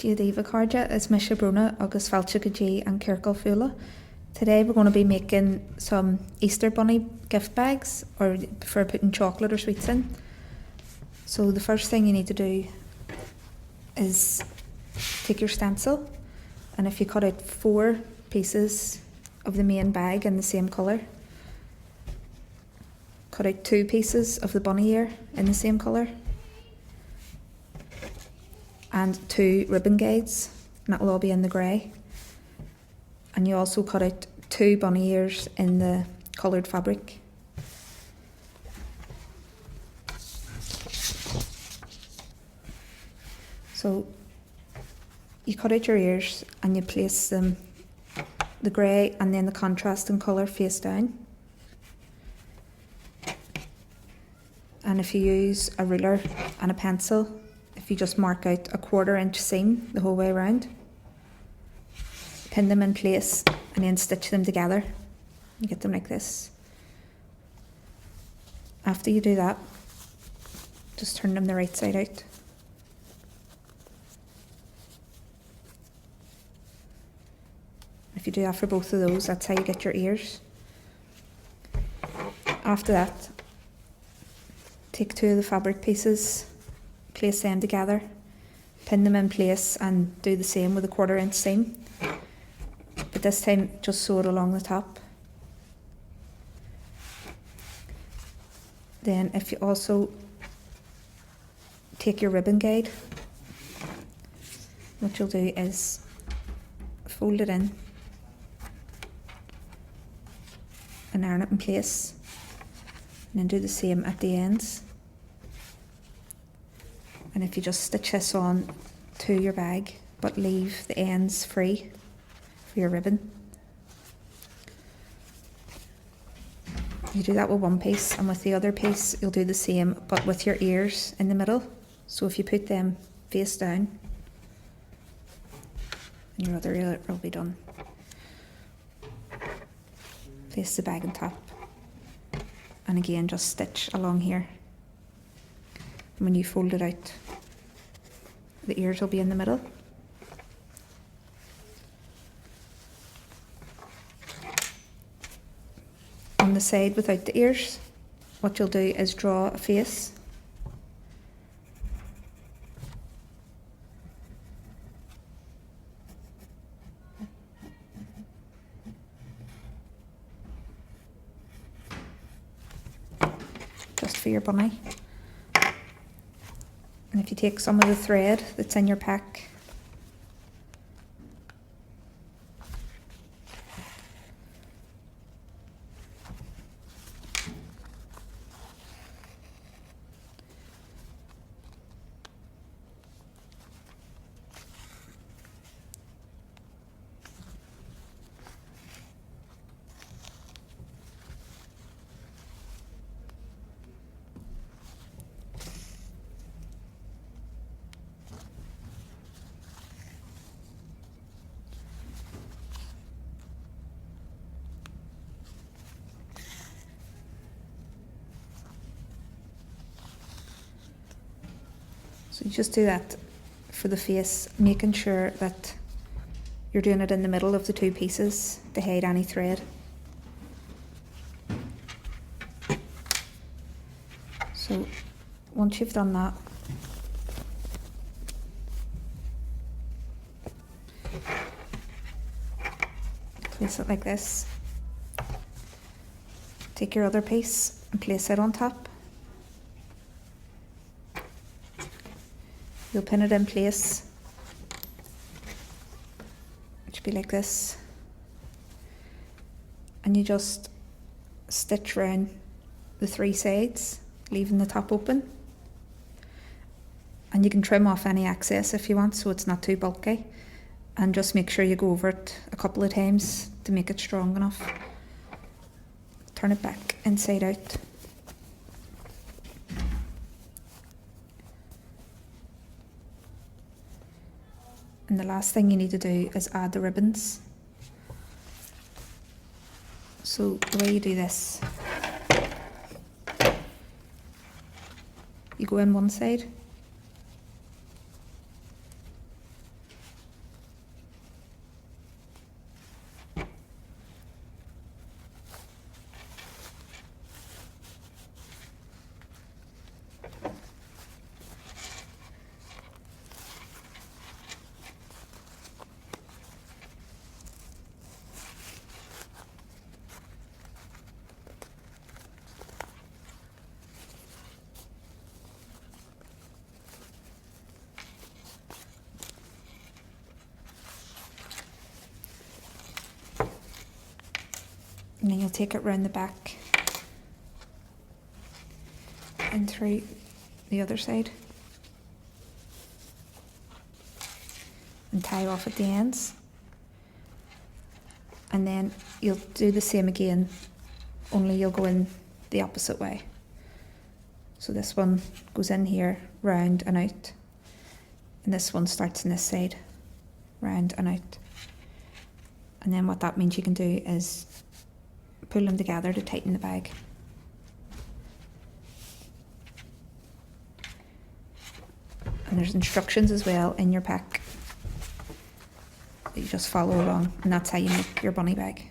Díomh Cardia is Misha Brónagh agus Fuiseoige and Ciorcal fuála. Today we're going to be making some Easter bunny gift bags, or for putting chocolate or sweets in. So the first thing you need to do is take your stencil, and if you cut out 4 pieces of the main bag in the same colour, cut out 2 pieces of the bunny ear in the same colour, and 2 ribbon guides, and that will all be in the grey. And you also cut out 2 bunny ears in the coloured fabric. So you cut out your ears and you place them, the grey and then the contrasting colour face down. And if you use a ruler and a pencil, if you just mark out a 1/4 inch seam the whole way around, pin them in place and then stitch them together. You get them like this. After you do that, just turn them the right side out. If you do that for both of those, that's how you get your ears. After that, take 2 of the fabric pieces, place them together, pin them in place and do the same with a 1/4 inch seam. But this time just sew it along the top. Then if you also take your ribbon guide, what you'll do is fold it in and iron it in place, and then do the same at the ends. And if you just stitch this on to your bag but leave the ends free for your ribbon, you do that with one piece, and with the other piece you'll do the same but with your ears in the middle. So if you put them face down, and your other ear will be done. Place the bag on top, and again just stitch along here. And when you fold it out, the ears will be in the middle. On the side without the ears, what you'll do is draw a face. Just for your bunny. And if you take some of the thread that's in your pack, so you just do that for the face, making sure that you're doing it in the middle of the 2 pieces to hide any thread. So once you've done that, place it like this. Take your other piece and place it on top. You'll pin it in place, which will be like this, and you just stitch round the 3 sides, leaving the top open. And you can trim off any excess if you want, so it's not too bulky, and just make sure you go over it a couple of times to make it strong enough. Turn it back inside out. And the last thing you need to do is add the ribbons. So the way you do this, you go in one side, And then you'll take it round the back and through the other side and tie off at the ends. And then you'll do the same again, only you'll go in the opposite way. So this one goes in here, round and out, and this one starts on this side, round and out. And then what that means you can do is pull them together to tighten the bag. And there's instructions as well in your pack that you just follow along, and that's how you make your bunny bag.